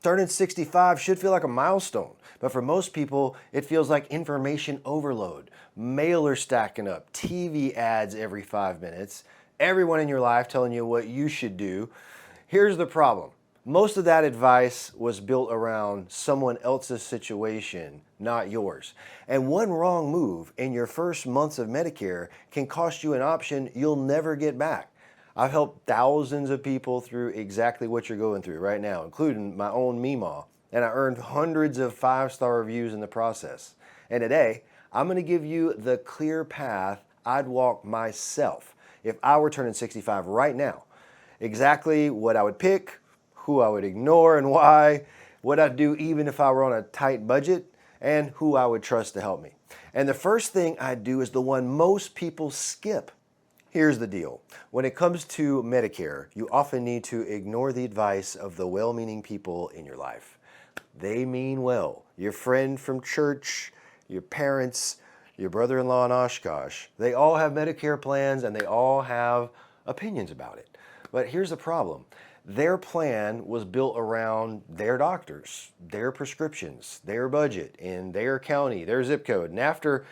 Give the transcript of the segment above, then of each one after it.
Turning 65 should feel like a milestone, but for most people, it feels like information overload. Mailers stacking up, TV ads every 5 minutes, everyone in your life telling you what you should do. Here's the problem. Most of that advice was built around someone else's situation, not yours. And one wrong move in your first months of Medicare can cost you an option you'll never get back. I've helped thousands of people through exactly what you're going through right now, including my own Memaw, and I earned hundreds of 5-star reviews in the process. And today, I'm going to give you the clear path I'd walk myself if I were turning 65 right now. Exactly what I would pick, who I would ignore and why, what I'd do even if I were on a tight budget, and who I would trust to help me. And the first thing I'd do is the one most people skip. Here's the deal. When it comes to Medicare, you often need to ignore the advice of the well-meaning people in your life. They mean well. Your friend from church, your parents, your brother-in-law in Oshkosh, they all have Medicare plans and they all have opinions about it. But here's the problem. Their plan was built around their doctors, their prescriptions, their budget in their county, their zip code, and after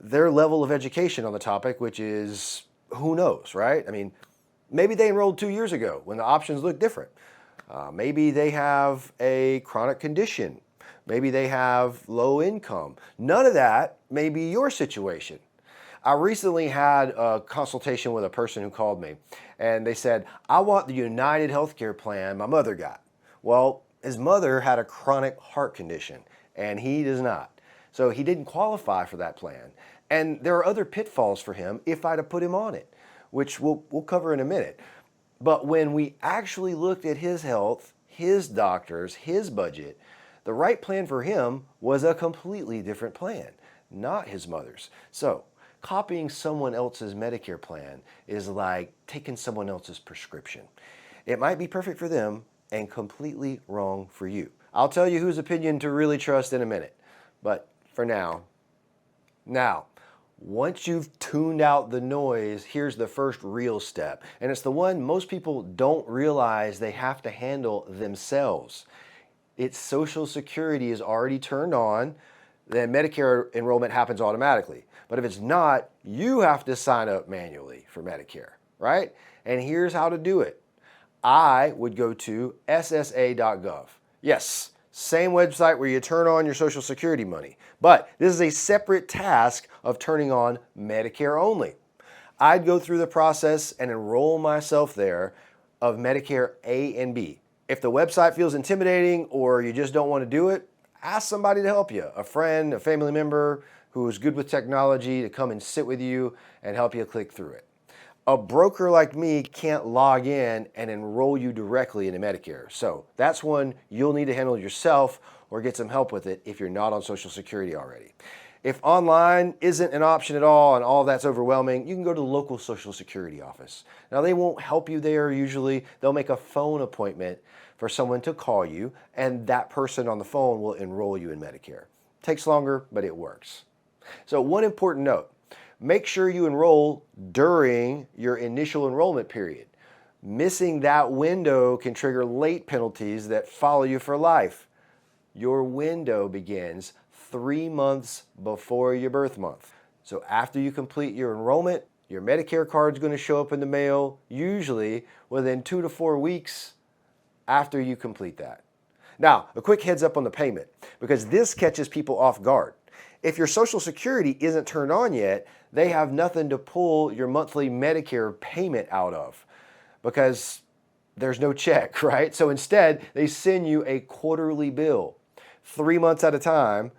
their level of education on the topic, which is who knows, right? I mean, maybe they enrolled 2 years ago when the options looked different. Maybe they have a chronic condition. Maybe they have low income. None of that may be your situation. I recently had a consultation with a person who called me and they said, I want the United Healthcare plan my mother got. Well, his mother had a chronic heart condition and he does not. So he didn't qualify for that plan. And there are other pitfalls for him if I'd have put him on it, which we'll cover in a minute. But when we actually looked at his health, his doctors, his budget, the right plan for him was a completely different plan, not his mother's. So copying someone else's Medicare plan is like taking someone else's prescription. It might be perfect for them and completely wrong for you. I'll tell you whose opinion to really trust in a minute. But for now, once you've tuned out the noise, here's the first real step. And it's the one most people don't realize they have to handle themselves. It's Social Security is already turned on, then Medicare enrollment happens automatically. But if it's not, you have to sign up manually for Medicare, right? And here's how to do it. I would go to ssa.gov. Yes, same website where you turn on your Social Security money. But this is a separate task of turning on Medicare only. I'd go through the process and enroll myself there of Medicare A and B. If the website feels intimidating or you just don't want to do it, ask somebody to help you, a friend, a family member who is good with technology to come and sit with you and help you click through it. A broker like me can't log in and enroll you directly into Medicare. So that's one you'll need to handle yourself or get some help with it if you're not on Social Security already. If online isn't an option at all and all that's overwhelming, you can go to the local Social Security office. Now they won't help you there usually. They'll make a phone appointment for someone to call you and that person on the phone will enroll you in Medicare. Takes longer, but it works. So one important note. Make sure you enroll during your initial enrollment period. Missing that window can trigger late penalties that follow you for life. Your window begins 3 months before your birth month. So after you complete your enrollment, your Medicare card is going to show up in the mail, usually within 2 to 4 weeks after you complete that. Now, a quick heads up on the payment, because this catches people off guard. If your Social Security isn't turned on yet, they have nothing to pull your monthly Medicare payment out of because there's no check, right? So instead, they send you a quarterly bill, 3 months at a time.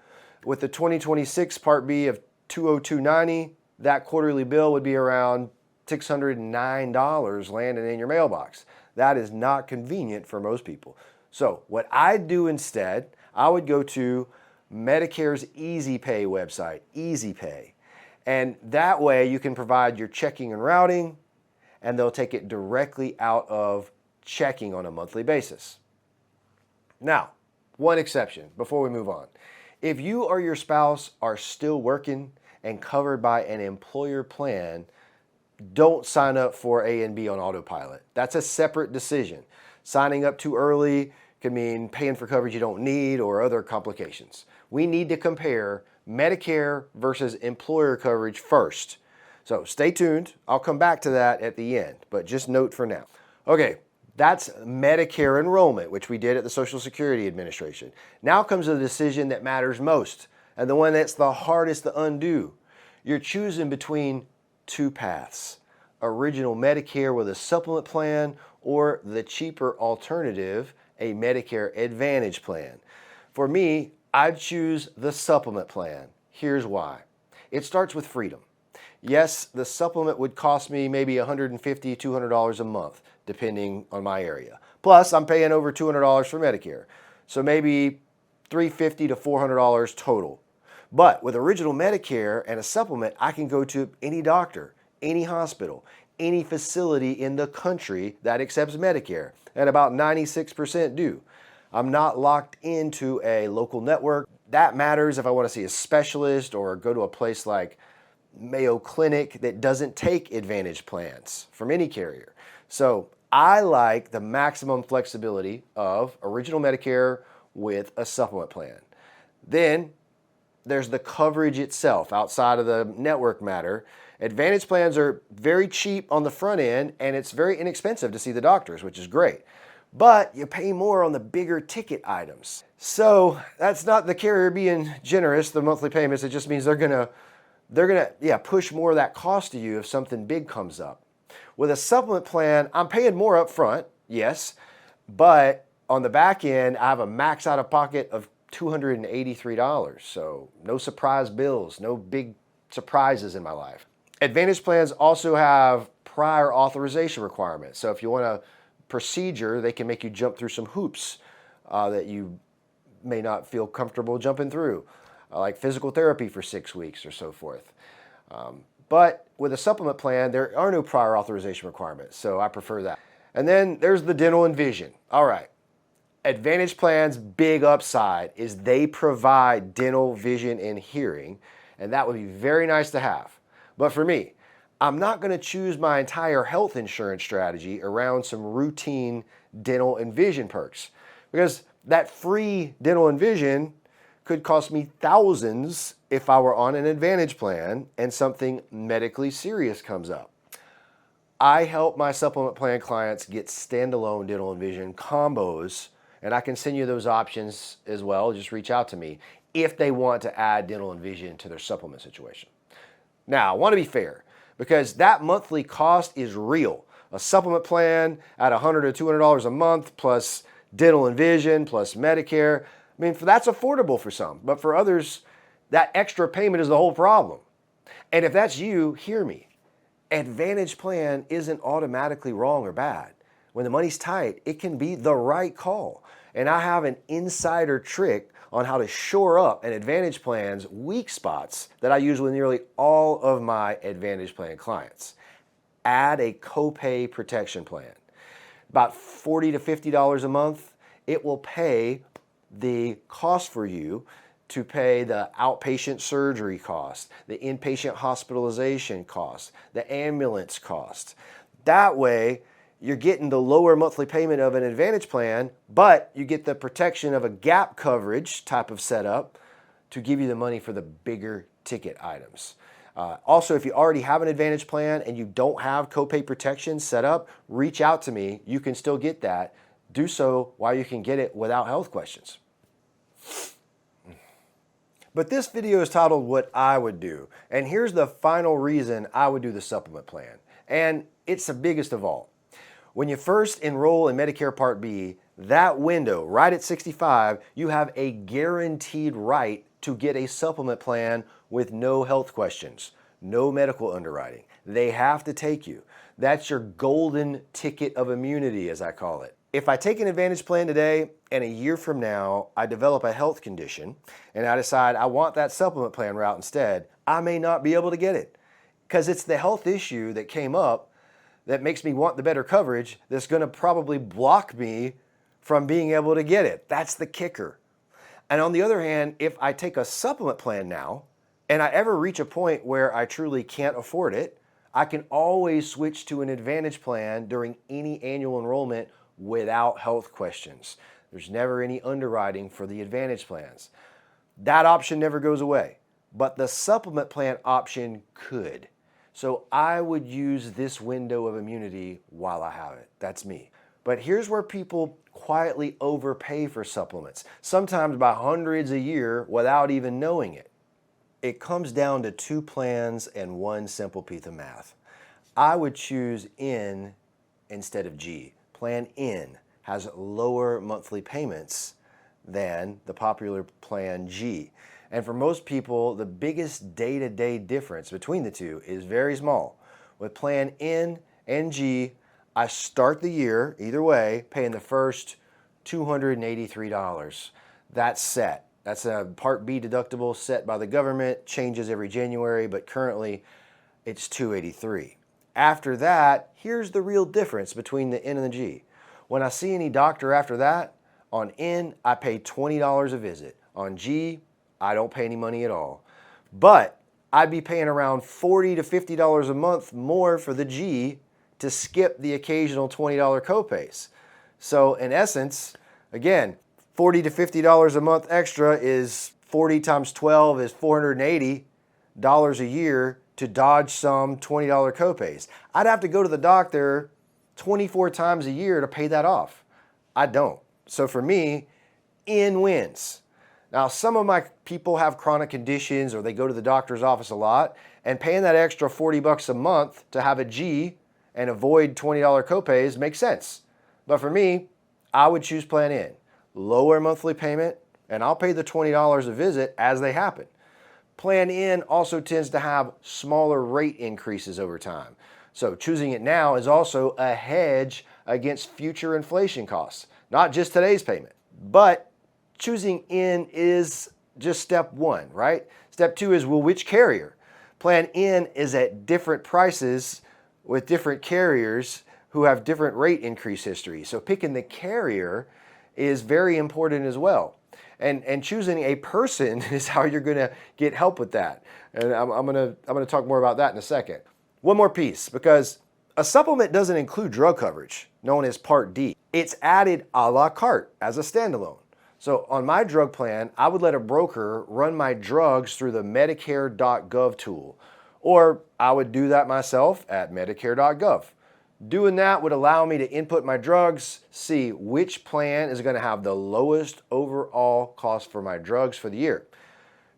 With the 2026 Part B of $202.90, that quarterly bill would be around $609 landing in your mailbox. That is not convenient for most people. So what I do instead, I would go to Medicare's Easy Pay website, Easy Pay. And that way you can provide your checking and routing and they'll take it directly out of checking on a monthly basis. Now, one exception before we move on. If you or your spouse are still working and covered by an employer plan, don't sign up for A and B on autopilot. That's a separate decision. Signing up too early Could mean paying for coverage you don't need or other complications. We need to compare Medicare versus employer coverage first. So stay tuned. I'll come back to that at the end, but just note for now. Okay, that's Medicare enrollment, which we did at the Social Security Administration. Now comes the decision that matters most, and the one that's the hardest to undo. You're choosing between two paths: original Medicare with a supplement plan, or the cheaper alternative, a Medicare Advantage plan. For me, I'd choose the supplement plan. Here's why. It starts with freedom. Yes, the supplement would cost me maybe $150, $200 a month, depending on my area. Plus, I'm paying over $200 for Medicare, so maybe $350 to $400 total. But with original Medicare and a supplement, I can go to any doctor, any hospital, any facility in the country that accepts Medicare, and about 96% do. I'm not locked into a local network. That matters if I want to see a specialist or go to a place like Mayo Clinic that doesn't take Advantage plans from any carrier. So I like the maximum flexibility of original Medicare with a supplement plan. Then there's the coverage itself outside of the network matter. Advantage plans are very cheap on the front end, and it's very inexpensive to see the doctors, which is great. But you pay more on the bigger ticket items. So that's not the carrier being generous, the monthly payments. It just means they're gonna push more of that cost to you if something big comes up. With a supplement plan, I'm paying more up front, yes, but on the back end, I have a max out of pocket of $283. So no surprise bills, no big surprises in my life. Advantage plans also have prior authorization requirements. So if you want a procedure, they can make you jump through some hoops that you may not feel comfortable jumping through, like physical therapy for 6 weeks or so forth. But with a supplement plan, there are no prior authorization requirements, so I prefer that. And then there's the dental and vision. All right. Advantage plans' big upside is they provide dental, vision, and hearing, and that would be very nice to have. But for me, I'm not going to choose my entire health insurance strategy around some routine dental and vision perks, because that free dental and vision could cost me thousands if I were on an Advantage plan and something medically serious comes up. I help my supplement plan clients get standalone dental and vision combos, and I can send you those options as well. Just reach out to me if they want to add dental and vision to their supplement situation. Now, I want to be fair, because that monthly cost is real. A supplement plan at $100 to $200 a month plus dental and vision plus Medicare, I mean, that's affordable for some, but for others, that extra payment is the whole problem. And if that's you, hear me. Advantage plan isn't automatically wrong or bad. When the money's tight, it can be the right call. And I have an insider trick on how to shore up an Advantage plan's weak spots that I use with nearly all of my Advantage plan clients. Add a copay protection plan. About $40 to $50 a month, it will pay the cost for you to pay the outpatient surgery cost, the inpatient hospitalization cost, the ambulance cost. That way, you're getting the lower monthly payment of an Advantage plan, but you get the protection of a gap coverage type of setup to give you the money for the bigger ticket items. Also, if you already have an Advantage plan and you don't have copay protection set up, reach out to me. You can still get that. Do so while you can get it without health questions. But this video is titled What I Would Do. And here's the final reason I would do the supplement plan. And it's the biggest of all. When you first enroll in Medicare Part B, that window, right at 65, you have a guaranteed right to get a supplement plan with no health questions, no medical underwriting. They have to take you. That's your golden ticket of immunity, as I call it. If I take an Advantage plan today and a year from now I develop a health condition and I decide I want that supplement plan route instead, I may not be able to get it, because it's the health issue that came up that makes me want the better coverage that's going to probably block me from being able to get it. That's the kicker. And on the other hand, if I take a supplement plan now and I ever reach a point where I truly can't afford it, I can always switch to an Advantage plan during any annual enrollment without health questions. There's never any underwriting for the Advantage plans. That option never goes away, but the supplement plan option could. So I would use this window of immunity while I have it. That's me. But here's where people quietly overpay for supplements, sometimes by hundreds a year without even knowing it. It comes down to 2 plans and one simple piece of math. I would choose N instead of G. Plan N has lower monthly payments than the popular plan G. And for most people, the biggest day-to-day difference between the two is very small. With plan N and G, I start the year, either way, paying the first $283. That's set. That's a Part B deductible set by the government, changes every January, but currently it's $283. After that, here's the real difference between the N and the G. When I see any doctor after that, on N, I pay $20 a visit. On G, I don't pay any money at all. But I'd be paying around $40 to $50 a month more for the G to skip the occasional $20 copays. So in essence, again, $40 to $50 a month extra is 40 times 12 is $480 a year to dodge some $20 copays. I'd have to go to the doctor 24 times a year to pay that off. I don't. So for me, N wins. Now, some of my people have chronic conditions or they go to the doctor's office a lot, and paying that extra 40 bucks a month to have a G and avoid $20 copays makes sense. But for me, I would choose plan N. Lower monthly payment, and I'll pay the $20 a visit as they happen. Plan N also tends to have smaller rate increases over time. So choosing it now is also a hedge against future inflation costs, not just today's payment. But choosing N is just step 1, right? Step 2 is, well, which carrier? Plan N is at different prices with different carriers who have different rate increase history. So picking the carrier is very important as well. And choosing a person is how you're gonna get help with that. And I'm gonna talk more about that in a second. One more piece, because a supplement doesn't include drug coverage, known as Part D. It's added a la carte as a standalone. So on my drug plan, I would let a broker run my drugs through the Medicare.gov tool, or I would do that myself at Medicare.gov. Doing that would allow me to input my drugs, see which plan is going to have the lowest overall cost for my drugs for the year.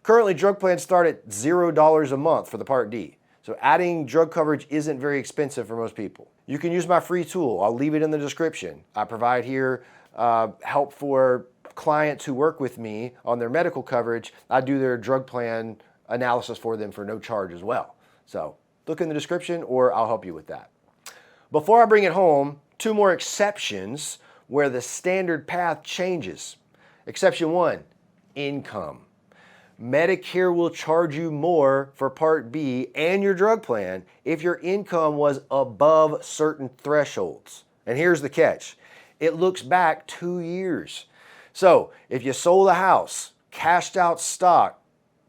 Currently, drug plans start at $0 a month for the Part D. So adding drug coverage isn't very expensive for most people. You can use my free tool. I'll leave it in the description. I provide here help for clients who work with me on their medical coverage. I do their drug plan analysis for them for no charge as well. So look in the description or I'll help you with that. Before I bring it home, 2 more exceptions where the standard path changes. Exception 1, income. Medicare will charge you more for Part B and your drug plan if your income was above certain thresholds. And here's the catch. It looks back 2 years. So if you sold a house, cashed out stock,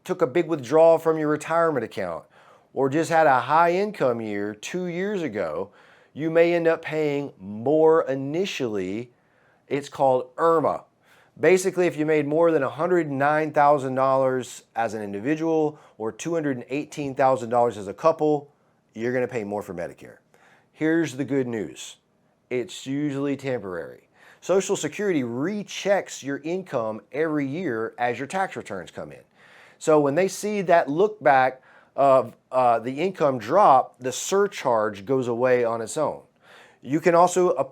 took a big withdrawal from your retirement account, or just had a high income year 2 years ago, you may end up paying more initially. It's called IRMAA. Basically, if you made more than $109,000 as an individual or $218,000 as a couple, you're going to pay more for Medicare. Here's the good news. It's usually temporary. Social Security rechecks your income every year as your tax returns come in. So when they see that look back of the income drop, the surcharge goes away on its own. You can also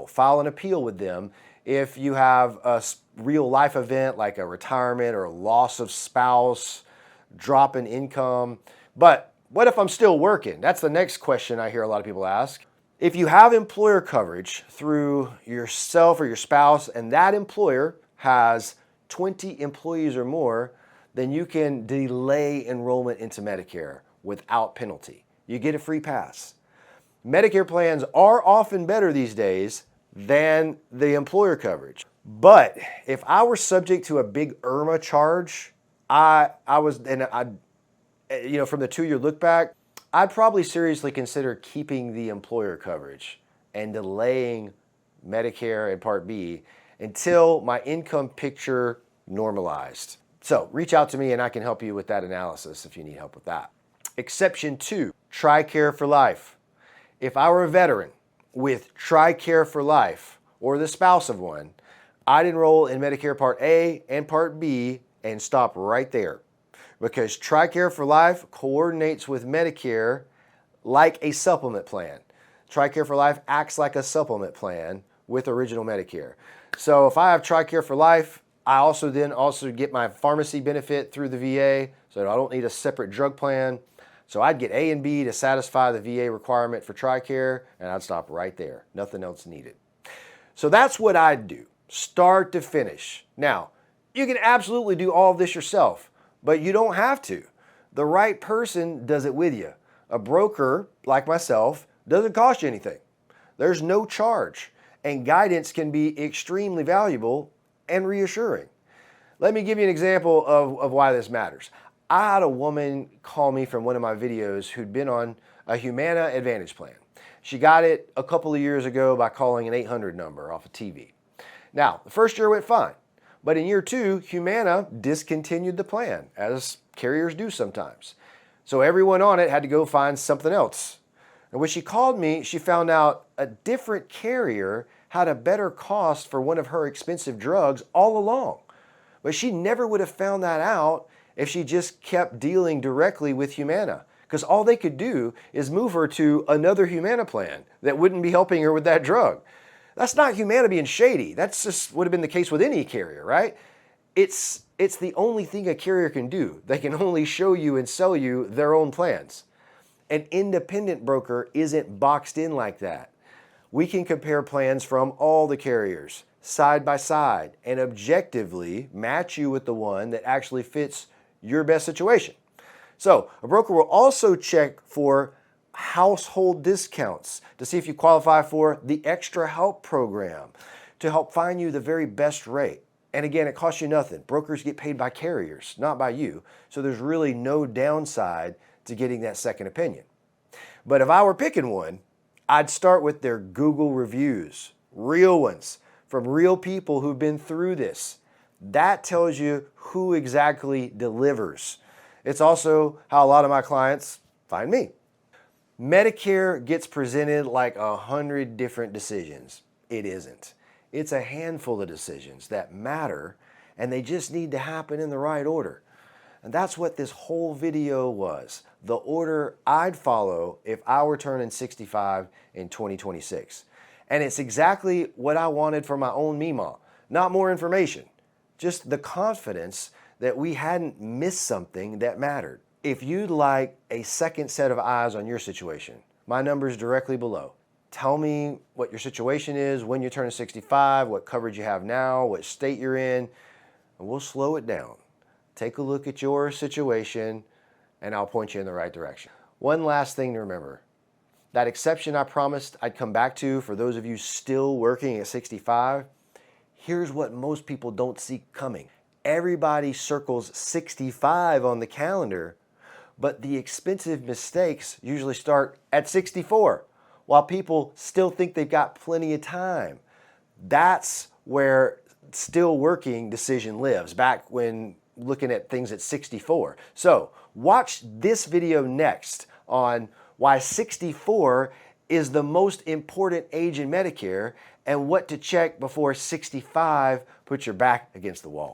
file an appeal with them if you have a real life event like a retirement or loss of spouse, drop in income. But what if I'm still working? That's the next question I hear a lot of people ask. If you have employer coverage through yourself or your spouse and that employer has 20 employees or more, then you can delay enrollment into Medicare without penalty. You get a free pass. Medicare plans are often better these days than the employer coverage. But if I were subject to a big IRMAA charge, from the 2-year look back, I'd probably seriously consider keeping the employer coverage and delaying Medicare and Part B until my income picture normalized. So reach out to me and I can help you with that analysis if you need help with that. Exception 2, Tricare for life. If I were a veteran with Tricare for life or the spouse of one, I'd enroll in Medicare Part A and Part B and stop right there, because Tricare for life coordinates with Medicare like a supplement plan. Tricare for life acts like a supplement plan with original Medicare. So if I have Tricare for life, I also get my pharmacy benefit through the VA, so I don't need a separate drug plan. So I'd get A and B to satisfy the VA requirement for Tricare, and I'd stop right there. Nothing else needed. So that's what I'd do, start to finish. Now, you can absolutely do all of this yourself, but you don't have to. The right person does it with you. A broker, like myself, doesn't cost you anything. There's no charge, and guidance can be extremely valuable and reassuring. Let me give you an example of why this matters. I had a woman call me from one of my videos who'd been on a Humana Advantage plan. She got it a couple of years ago by calling an 800 number off of TV. Now, the first year went fine, but in year 2, Humana discontinued the plan, as carriers do sometimes. So everyone on it had to go find something else. And when she called me, she found out a different carrier had a better cost for one of her expensive drugs all along. But she never would have found that out if she just kept dealing directly with Humana, because all they could do is move her to another Humana plan that wouldn't be helping her with that drug. That's not Humana being shady. That's just would have been the case with any carrier, right? It's the only thing a carrier can do. They can only show you and sell you their own plans. An independent broker isn't boxed in like that. We can compare plans from all the carriers, side by side, and objectively match you with the one that actually fits your best situation. So, a broker will also check for household discounts to see if you qualify for the Extra Help program to help find you the very best rate. And again, it costs you nothing. Brokers get paid by carriers, not by you. So there's really no downside to getting that second opinion. But if I were picking one, I'd start with their Google reviews, real ones, from real people who've been through this. That tells you who exactly delivers. It's also how a lot of my clients find me. Medicare gets presented like 100 different decisions. It isn't. It's a handful of decisions that matter, and they just need to happen in the right order. And that's what this whole video was, the order I'd follow if I were turning 65 in 2026. And it's exactly what I wanted for my own Memaw. Not more information, just the confidence that we hadn't missed something that mattered. If you'd like a second set of eyes on your situation, my number's directly below. Tell me what your situation is, when you're turning 65, what coverage you have now, what state you're in, and we'll slow it down. Take a look at your situation, and I'll point you in the right direction. One last thing to remember. That exception I promised I'd come back to for those of you still working at 65, here's what most people don't see coming. Everybody circles 65 on the calendar, but the expensive mistakes usually start at 64, while people still think they've got plenty of time. That's where still working decision lives, back when looking at things at 64. So watch this video next on why 64 is the most important age in Medicare and what to check before 65 puts your back against the wall.